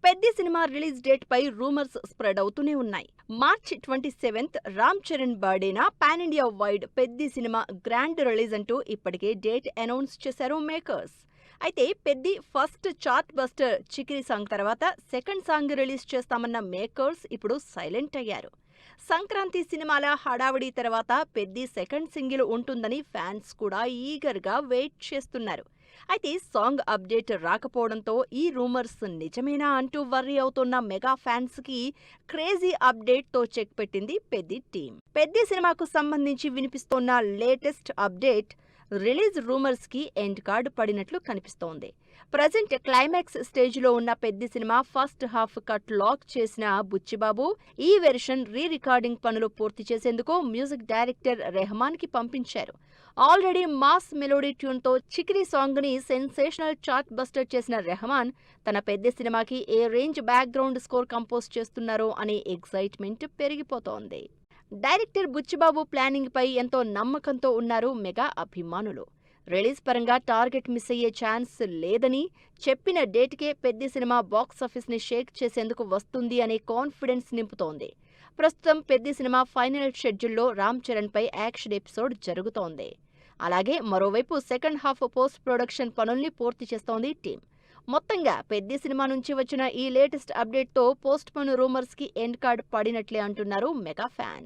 Peddi cinema release date పై rumours spread అవుతూనే ఉన్నాయి. మార్చ్ 27th రామ్ చరణ్ బర్త్డేన pan India wide Peddi cinema grand release అంటూ ఇప్పటికే డేట్ అనౌన్స్ చేశారు మేకర్స్. అయితే Peddi first chartbuster Chikiri song తర్వాత సెకండ్ సాంగ్ రిలీజ్ చేస్తామన్న మేకర్స్ ఇప్పుడు సైలెంట్ అయ్యారు. సంక్రాంతి సినిమాల హడావిడి తర్వాత పెద్ది సెకండ్ సింగిల్ ఉంటుందని ఫ్యాన్స్ కూడా ఈగర్గా వెయిట్ చేస్తున్నారు. అయితే సాంగ్ అప్డేట్ రాకపోవడంతో ఈ రూమర్స్ నిజమేనా అంటూ వర్రీ అవుతున్న మెగా ఫ్యాన్స్ కి క్రేజీ అప్డేట్ తో చెక్ పెట్టింది పెద్ది టీం. పెద్ది సినిమాకు సంబంధించి వినిపిస్తోన్న లేటెస్ట్ అప్డేట్ రిలీజ్ రూమర్స్ కి ఎండ్ కార్డ్ పడినట్లు కనిపిస్తోంది. ప్రజెంట్ క్లైమాక్స్ స్టేజ్ లో ఉన్న Peddi cinema first half cut lock చేసిన బుచ్చిబాబు ఈ వెర్షన్ రీ రికార్డింగ్ పనులు పూర్తి చేసేందుకు మ్యూజిక్ డైరెక్టర్ రెహమాన్ కి పంపించారు. ఆల్రెడీ మాస్ మెలోడీ ట్యూన్ తో చికిరి సాంగ్ ని సెన్సేషనల్ చార్ట్ బస్టర్ చేసిన రెహమాన్ తన పెద్ద సినిమాకి ఏ రేంజ్ బ్యాక్గ్రౌండ్ స్కోర్ కంపోజ్ చేస్తున్నారో అనే ఎక్సైట్మెంట్ పెరిగిపోతోంది. డైరెక్టర్ బుచ్చిబాబు ప్లానింగ్ పై ఎంతో నమ్మకంతో ఉన్నారు మెగా అభిమానులు. రిలీజ్ పరంగా టార్గెట్ మిస్ అయ్యే ఛాన్స్ లేదని, చెప్పిన డేట్కే పెద్ది సినిమా బాక్సాఫీస్ ని షేక్ చేసేందుకు వస్తుంది అనే కాన్ఫిడెన్స్ నింపుతోంది. ప్రస్తుతం పెద్ది సినిమా ఫైనల్ షెడ్యూల్లో రామ్ చరణ్ పై యాక్షన్ ఎపిసోడ్ జరుగుతోంది. అలాగే మరోవైపు సెకండ్ హాఫ్ పోస్ట్ ప్రొడక్షన్ పనుల్ని పూర్తి చేస్తోంది టీం. మొత్తంగా పెద్ది సినిమా నుంచి వచ్చిన ఈ లేటెస్ట్ అప్డేట్ తో పోస్ట్ పోన్ రూమర్స్ కి ఎండ్ కార్డ్ పడినట్లే అంటున్నారు మెగా ఫ్యాన్స్.